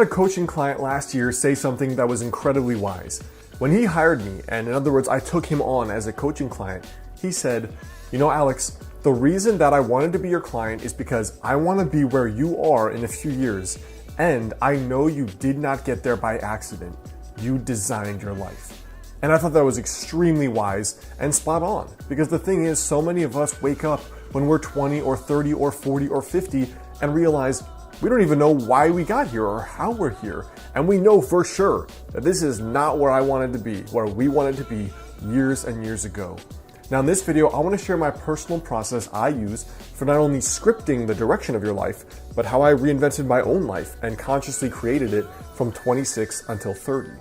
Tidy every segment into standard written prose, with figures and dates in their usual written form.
had a coaching client last year say something that was incredibly wise. When he hired me, and in other words, I took him on as a coaching client, he said, "You know, Alex, the reason that I wanted to be your client is because I want to be where you are in a few years, and I know you did not get there by accident. You designed your life." And I thought that was extremely wise and spot on, because the thing is, so many of us wake up when we're 20 or 30 or 40 or 50 and realize we don't even know why we got here or how we're here. And we know for sure that this is not where I wanted to be, where we wanted to be years and years ago. Now in this video, I want to share my personal process I use for not only scripting the direction of your life, but how I reinvented my own life and consciously created it from 26 until 30.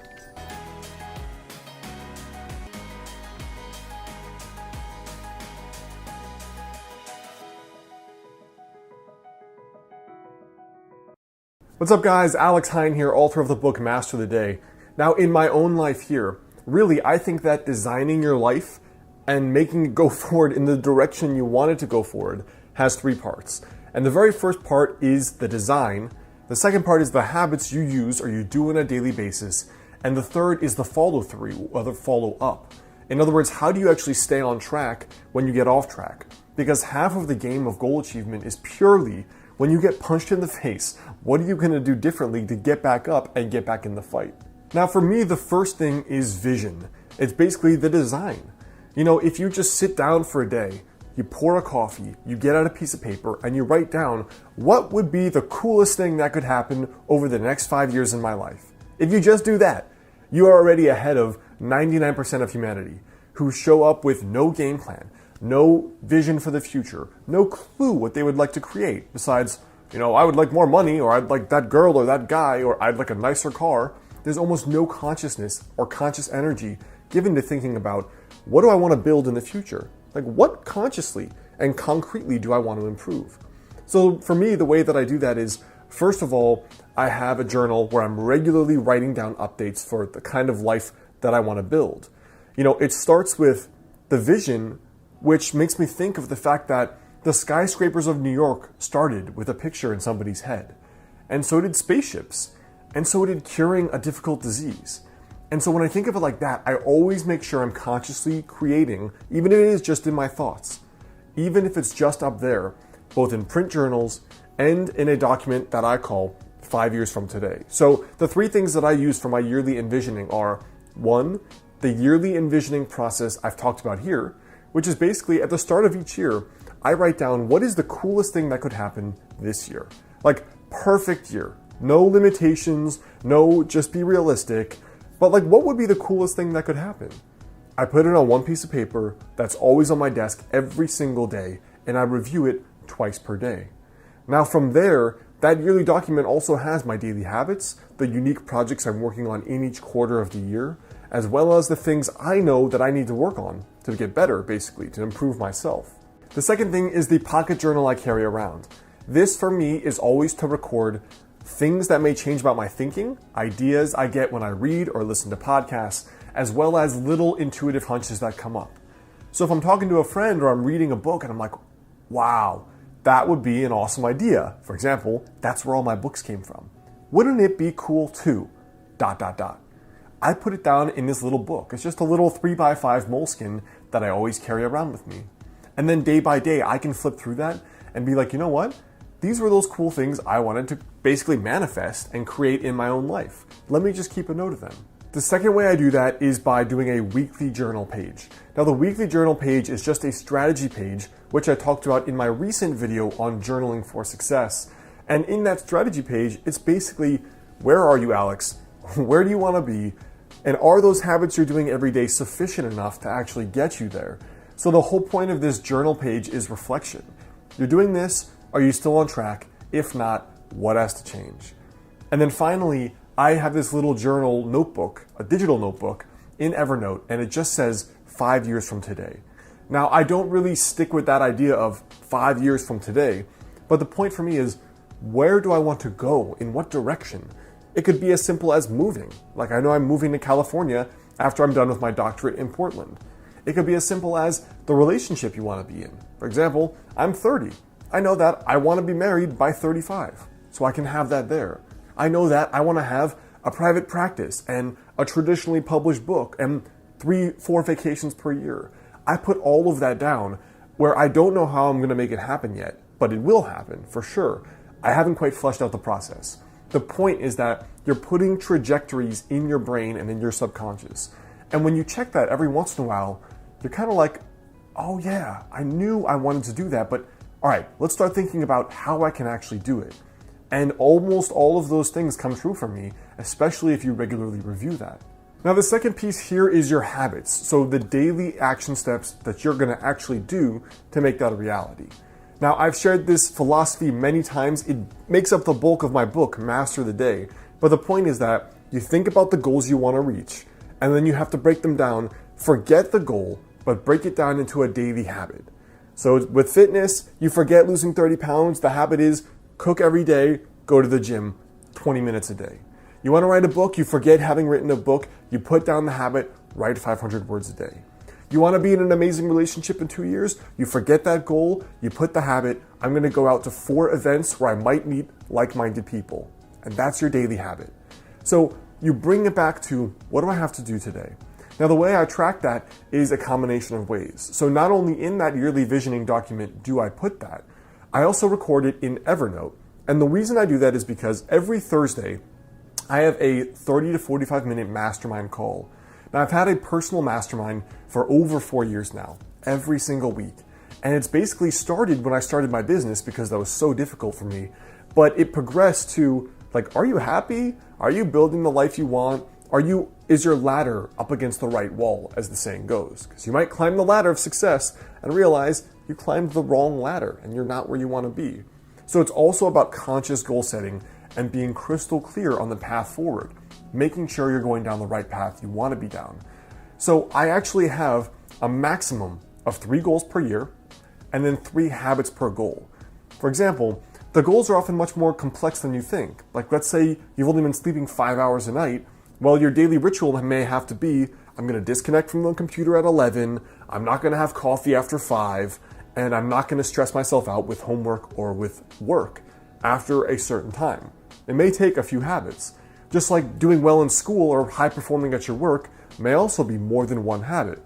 What's up guys, Alex Hine here, author of the book Master the Day. Now in my own life here, really I think that designing your life and making it go forward in the direction you want it to go forward has three parts. And the very first part is the design, the second part is the habits you use or you do on a daily basis, and the third is the follow through or the follow up. In other words, how do you actually stay on track when you get off track? Because half of the game of goal achievement is purely when you get punched in the face, what are you going to do differently to get back up and get back in the fight? Now for me, the first thing is vision. It's basically the design. You know, if you just sit down for a day, you pour a coffee, you get out a piece of paper and you write down what would be the coolest thing that could happen over the next 5 years in my life. If you just do that, you are already ahead of 99% of humanity who show up with no game plan, no vision for the future, no clue what they would like to create besides, you know, I would like more money, or I'd like that girl or that guy, or I'd like a nicer car. There's almost no consciousness or conscious energy given to thinking about what do I want to build in the future? Like what consciously and concretely do I want to improve? So for me, the way that I do that is, first of all, I have a journal where I'm regularly writing down updates for the kind of life that I want to build. You know, it starts with the vision, which makes me think of the fact that the skyscrapers of New York started with a picture in somebody's head. And so did spaceships. And so did curing a difficult disease. And so when I think of it like that, I always make sure I'm consciously creating, even if it is just in my thoughts, even if it's just up there, both in print journals and in a document that I call 5 years from today. So the three things that I use for my yearly envisioning are, one, the yearly envisioning process I've talked about here, which is basically at the start of each year, I write down what is the coolest thing that could happen this year. Like perfect year, no limitations, no just be realistic, but like what would be the coolest thing that could happen? I put it on one piece of paper that's always on my desk every single day, and I review it twice per day. Now from there, that yearly document also has my daily habits, the unique projects I'm working on in each quarter of the year, as well as the things I know that I need to work on to get better, basically, to improve myself. The second thing is the pocket journal I carry around. This for me is always to record things that may change about my thinking, ideas I get when I read or listen to podcasts, as well as little intuitive hunches that come up. So if I'm talking to a friend or I'm reading a book and I'm like, wow, that would be an awesome idea. For example, that's where all my books came from. Wouldn't it be cool too? ... I put it down in this little book. It's just a little 3x5 moleskin that I always carry around with me. And then day by day, I can flip through that and be like, you know what? These were those cool things I wanted to basically manifest and create in my own life. Let me just keep a note of them. The second way I do that is by doing a weekly journal page. Now the weekly journal page is just a strategy page, which I talked about in my recent video on journaling for success. And in that strategy page, it's basically, where are you, Alex? Where do you want to be? And are those habits you're doing every day sufficient enough to actually get you there? So the whole point of this journal page is reflection. You're doing this, are you still on track? If not, what has to change? And then finally, I have this little journal notebook, a digital notebook in Evernote, and it just says 5 years from today. Now, I don't really stick with that idea of 5 years from today, but the point for me is, where do I want to go? In what direction? It could be as simple as moving. Like I know I'm moving to California after I'm done with my doctorate in Portland. It could be as simple as the relationship you want to be in. For example, I'm 30. I know that I want to be married by 35, so I can have that there. I know that I want to have a private practice and a traditionally published book and 3-4 vacations per year. I put all of that down where I don't know how I'm going to make it happen yet, but it will happen for sure. I haven't quite fleshed out the process. The point is that you're putting trajectories in your brain and in your subconscious. And when you check that every once in a while, you're kind of like, oh yeah, I knew I wanted to do that, but all right, let's start thinking about how I can actually do it. And almost all of those things come true for me, especially if you regularly review that. Now, the second piece here is your habits. So the daily action steps that you're gonna actually do to make that a reality. Now, I've shared this philosophy many times. It makes up the bulk of my book, Master the Day. But the point is that you think about the goals you wanna reach, and then you have to break them down. Forget the goal, but break it down into a daily habit. So with fitness, you forget losing 30 pounds. The habit is cook every day, go to the gym 20 minutes a day. You want to write a book, you forget having written a book, you put down the habit, write 500 words a day. You want to be in an amazing relationship in 2 years, you forget that goal, you put the habit, I'm going to go out to 4 events where I might meet like-minded people. And that's your daily habit. So you bring it back to, what do I have to do today? Now, the way I track that is a combination of ways. So not only in that yearly visioning document do I put that, I also record it in Evernote. And the reason I do that is because every Thursday, I have a 30 to 45 minute mastermind call. Now, I've had a personal mastermind for over 4 years now, every single week. And it's basically started when I started my business because that was so difficult for me. But it progressed to, like, are you happy? Are you building the life you want? Is your ladder up against the right wall, as the saying goes? Because you might climb the ladder of success and realize you climbed the wrong ladder and you're not where you want to be. So it's also about conscious goal setting and being crystal clear on the path forward, making sure you're going down the right path you want to be down. So I actually have a maximum of 3 goals per year and then 3 habits per goal. For example, the goals are often much more complex than you think. Like, let's say you've only been sleeping 5 hours a night. Well, your daily ritual may have to be, I'm going to disconnect from the computer at 11, I'm not going to have coffee after 5, and I'm not going to stress myself out with homework or with work after a certain time. It may take a few habits. Just like doing well in school or high performing at your work may also be more than one habit.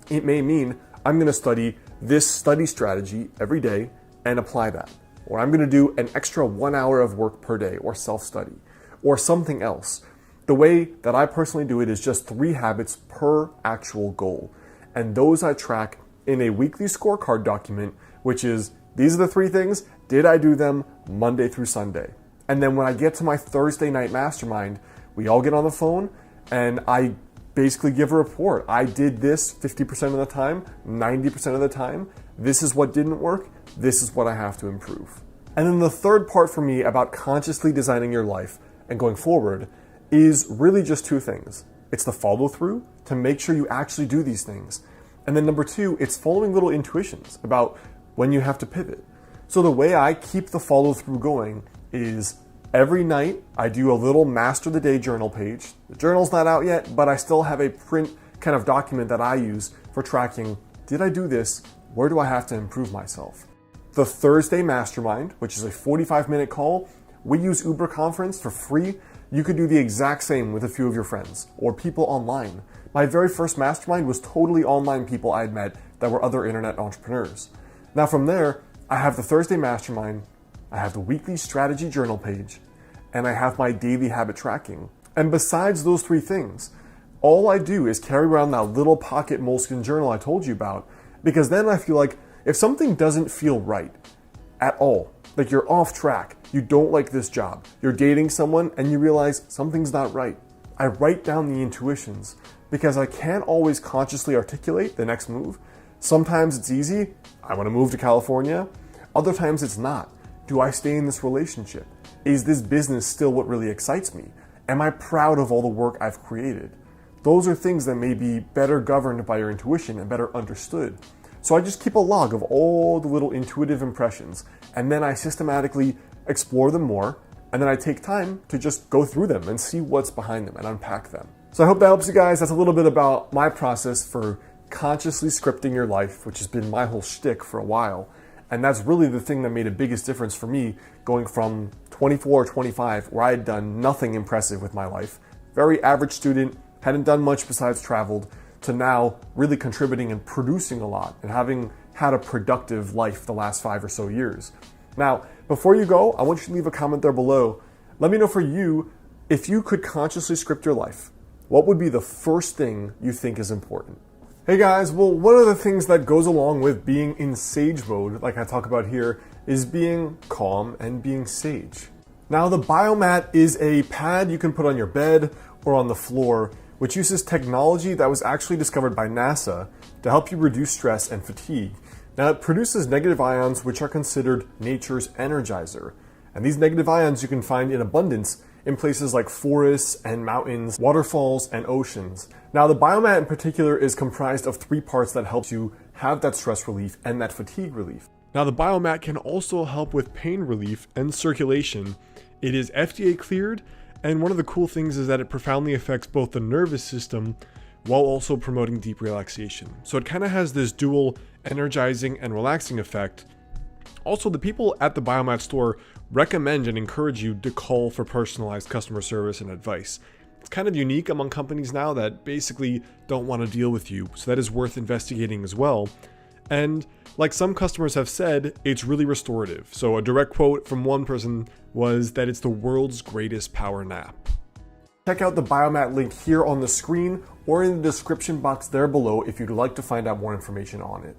It may mean I'm going to study this study strategy every day and apply that. Or I'm going to do an extra 1 hour of work per day or self-study or something else. The way that I personally do it is just 3 habits per actual goal. And those I track in a weekly scorecard document, which is, these are the 3 things, did I do them Monday through Sunday? And then when I get to my Thursday night mastermind, we all get on the phone and I basically give a report. I did this 50% of the time, 90% of the time. This is what didn't work. This is what I have to improve. And then the third part for me about consciously designing your life and going forward is really just 2 things. It's the follow through to make sure you actually do these things. And then number 2, it's following little intuitions about when you have to pivot. So the way I keep the follow through going is every night I do a little Master the Day journal page. The journal's not out yet, but I still have a print kind of document that I use for tracking, did I do this? Where do I have to improve myself? The Thursday Mastermind, which is a 45-minute call, we use Uber Conference for free. You could do the exact same with a few of your friends or people online. My very first mastermind was totally online people I had met that were other internet entrepreneurs. Now from there, I have the Thursday Mastermind, I have the weekly strategy journal page, and I have my daily habit tracking. And besides those 3 things, all I do is carry around that little pocket Moleskine journal I told you about, because then I feel like if something doesn't feel right at all, like you're off track, you don't like this job, you're dating someone and you realize something's not right, I write down the intuitions because I can't always consciously articulate the next move. Sometimes it's easy, I want to move to California. Other times it's not. Do I stay in this relationship? Is this business still what really excites me? Am I proud of all the work I've created? Those are things that may be better governed by your intuition and better understood. So I just keep a log of all the little intuitive impressions, and then I systematically explore them more, and then I take time to just go through them and see what's behind them and unpack them. So I hope that helps you guys. That's a little bit about my process for consciously scripting your life, which has been my whole shtick for a while. And that's really the thing that made the biggest difference for me going from 24 or 25 where I had done nothing impressive with my life, very average student, hadn't done much besides traveled, to now really contributing and producing a lot and having had a productive life the last 5 or so years. Now, before you go, I want you to leave a comment there below. Let me know for you, if you could consciously script your life, what would be the first thing you think is important? Hey guys, well, one of the things that goes along with being in sage mode, like I talk about here, is being calm and being sage. Now, the Biomat is a pad you can put on your bed or on the floor, which uses technology that was actually discovered by NASA to help you reduce stress and fatigue. Now, it produces negative ions, which are considered nature's energizer. And these negative ions you can find in abundance in places like forests and mountains, waterfalls, and oceans. Now, the Biomat in particular is comprised of 3 parts that helps you have that stress relief and that fatigue relief. Now, the Biomat can also help with pain relief and circulation. It is FDA cleared, and one of the cool things is that it profoundly affects both the nervous system while also promoting deep relaxation. So it kind of has this dual energizing and relaxing effect. Also, the people at the Biomat store recommend and encourage you to call for personalized customer service and advice. It's kind of unique among companies now that basically don't want to deal with you, so that is worth investigating as well. And like some customers have said, it's really restorative. So a direct quote from one person was that it's the world's greatest power nap. Check out the Biomat link here on the screen or in the description box there below if you'd like to find out more information on it.